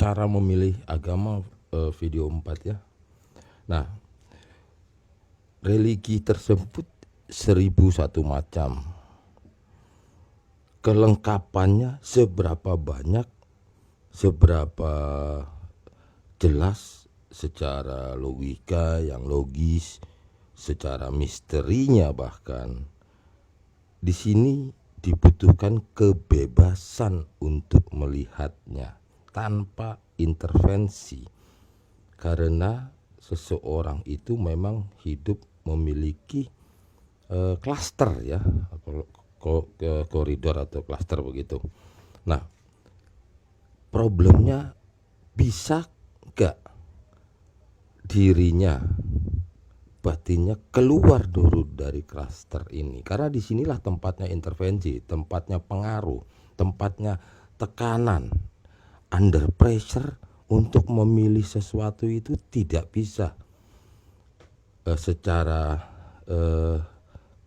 cara memilih agama, video 4 ya. Nah, religi tersebut 1001 macam. Kelengkapannya seberapa banyak, seberapa jelas secara logika yang logis, secara misterinya bahkan. Di sini dibutuhkan kebebasan untuk melihatnya tanpa intervensi. Karena seseorang itu memang hidup memiliki klaster ya, koridor atau klaster begitu. Nah, problemnya bisa gak dirinya, batinnya keluar dulu dari klaster ini? Karena disinilah tempatnya intervensi, tempatnya pengaruh, tempatnya tekanan, under pressure untuk memilih sesuatu itu tidak bisa secara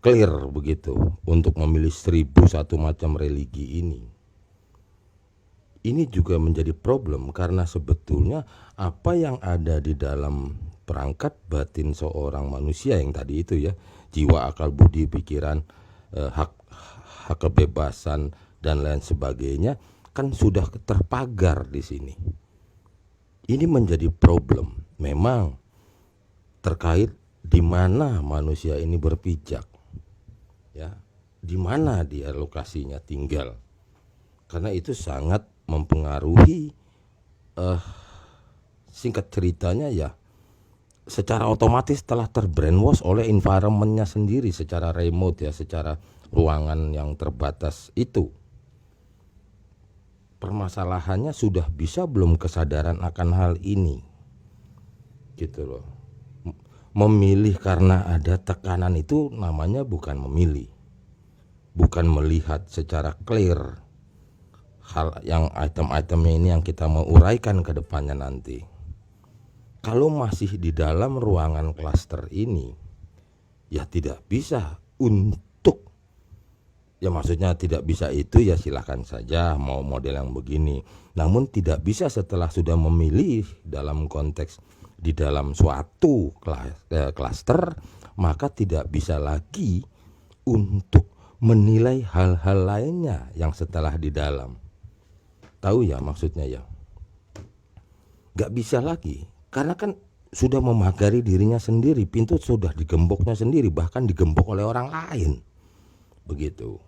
clear begitu untuk memilih 1001 macam religi ini. Ini juga menjadi problem karena sebetulnya apa yang ada di dalam perangkat batin seorang manusia yang tadi itu ya, jiwa, akal, budi, pikiran, hak kebebasan dan lain sebagainya kan sudah terpagar di sini. Ini menjadi problem memang terkait di mana manusia ini berpijak, ya, di mana dia lokasinya tinggal, karena itu sangat mempengaruhi. Singkat ceritanya ya, secara otomatis telah terbrainwash oleh environmentnya sendiri secara remote ya, secara ruangan yang terbatas itu. Permasalahannya sudah bisa belum kesadaran akan hal ini, gitu loh. Memilih karena ada tekanan itu namanya bukan memilih, bukan melihat secara clear hal yang item-itemnya ini yang kita mau uraikan ke depannya nanti. Kalau masih di dalam ruangan klaster ini, ya tidak bisa untuk, ya maksudnya tidak bisa itu ya silahkan saja mau model yang begini. Namun tidak bisa setelah sudah memilih dalam konteks di dalam suatu klaster, maka tidak bisa lagi untuk menilai hal-hal lainnya yang setelah di dalam. Tahu ya maksudnya ya? Gak bisa lagi, karena kan sudah memagari dirinya sendiri, pintu sudah digemboknya sendiri, bahkan digembok oleh orang lain. Begitu.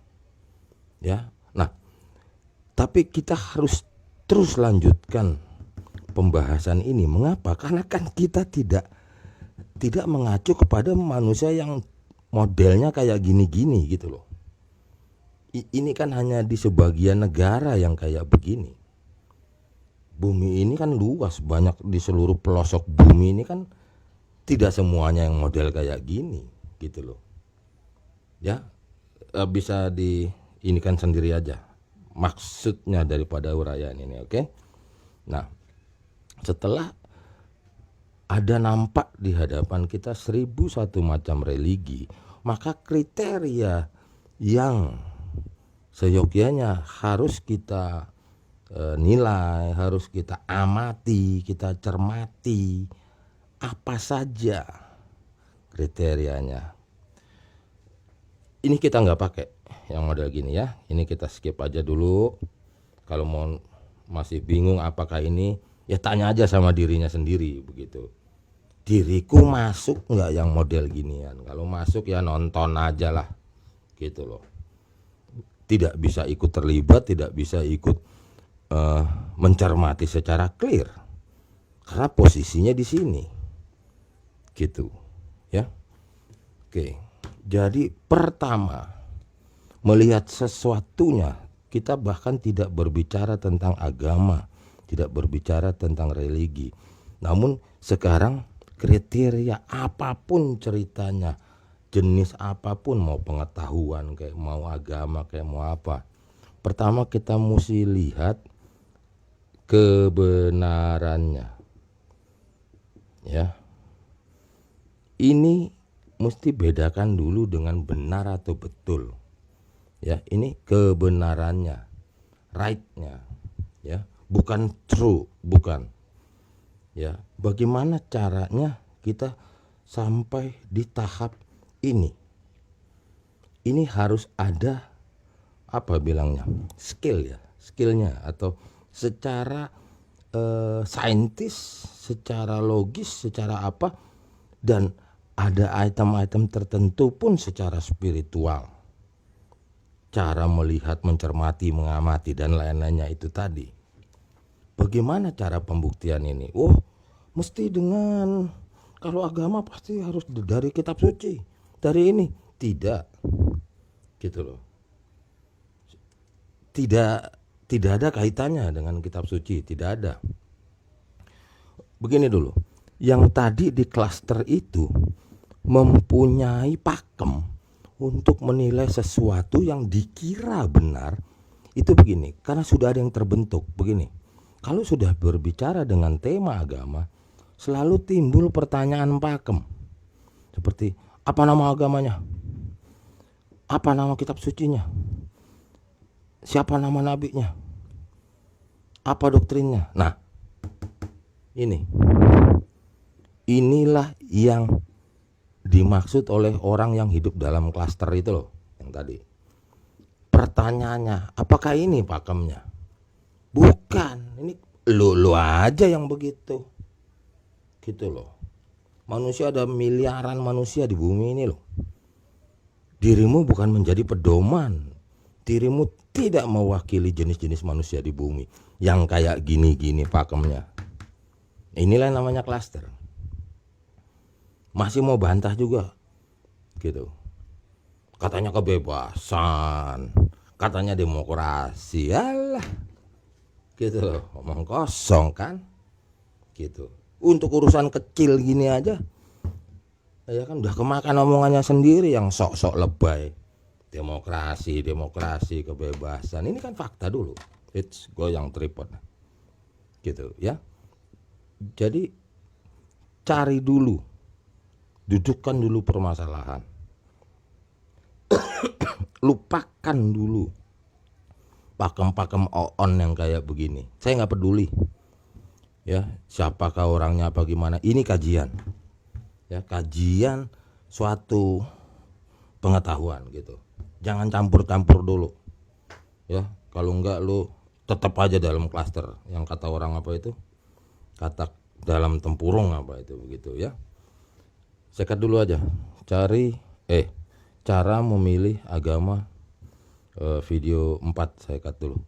Ya. Nah, tapi kita harus terus lanjutkan pembahasan ini. Mengapa? Karena kan kita tidak mengacu kepada manusia yang modelnya kayak gini-gini gitu loh. Ini kan hanya di sebagian negara yang kayak begini. Bumi ini kan luas, banyak di seluruh pelosok bumi ini kan tidak semuanya yang model kayak gini gitu loh. Ya, bisa ini kan sendiri aja maksudnya daripada uraian ini, oke? Nah, setelah ada nampak di hadapan kita 1001 macam religi, maka kriteria yang seyogyanya harus kita nilai, harus kita amati, kita cermati apa saja kriterianya. Ini kita nggak pakai yang model gini ya, ini kita skip aja dulu. Kalau mau masih bingung apakah ini, ya tanya aja sama dirinya sendiri begitu. Diriku masuk nggak yang model ginian? Kalau masuk ya nonton aja lah, gitu loh. Tidak bisa ikut terlibat, tidak bisa ikut mencermati secara clear, karena posisinya di sini, gitu, ya. Oke, jadi pertama melihat sesuatunya, kita bahkan tidak berbicara tentang agama, tidak berbicara tentang religi. Namun sekarang kriteria apapun ceritanya, jenis apapun, mau pengetahuan kayak mau agama kayak mau apa, pertama kita mesti lihat kebenarannya. Ya. Ini mesti bedakan dulu dengan benar atau betul. Ya, ini kebenarannya, right-nya. Ya, bukan true, bukan. Ya, bagaimana caranya kita sampai di tahap ini? Ini harus ada apa bilangnya? Skillnya atau secara saintis, secara logis, secara apa, dan ada item-item tertentu pun secara spiritual. Cara melihat, mencermati, mengamati dan lain-lainnya itu tadi. Bagaimana cara pembuktian ini? Oh, mesti dengan, kalau agama pasti harus dari kitab suci, dari ini. Tidak, gitu loh. Tidak ada kaitannya dengan kitab suci, tidak ada. Begini dulu, yang tadi di klaster itu mempunyai pakem untuk menilai sesuatu yang dikira benar. Itu begini, karena sudah ada yang terbentuk. Begini, kalau sudah berbicara dengan tema agama, selalu timbul pertanyaan pakem. Seperti, apa nama agamanya? Apa nama kitab sucinya? Siapa nama nabinya? Apa doktrinnya? Nah, inilah yang dimaksud oleh orang yang hidup dalam klaster itu loh, yang tadi. Pertanyaannya, apakah ini pakemnya? Bukan, ini lu aja yang begitu. Gitu loh. Manusia, ada miliaran manusia di bumi ini loh. Dirimu bukan menjadi pedoman. Dirimu tidak mewakili jenis-jenis manusia di bumi yang kayak gini-gini pakemnya. Inilah namanya klaster. Masih mau bantah juga, gitu. Katanya kebebasan, katanya demokrasi, alah, gitu loh, ngomong kosong kan, gitu. Untuk urusan kecil gini aja, ya kan udah kemakan omongannya sendiri yang sok-sok lebay. Demokrasi, kebebasan, ini kan fakta dulu. It's goyang tripod, gitu ya. Jadi cari dulu, dudukkan dulu permasalahan, lupakan dulu pakem-pakem on yang kayak begini. Saya nggak peduli ya siapakah orangnya apa gimana. Ini kajian, ya, kajian suatu pengetahuan gitu. Jangan campur-campur dulu ya, kalau enggak lu tetap aja dalam klaster yang kata orang apa itu, kata dalam tempurung apa itu begitu ya. Sekat dulu aja, cari cara memilih agama, video 4 saya cut dulu.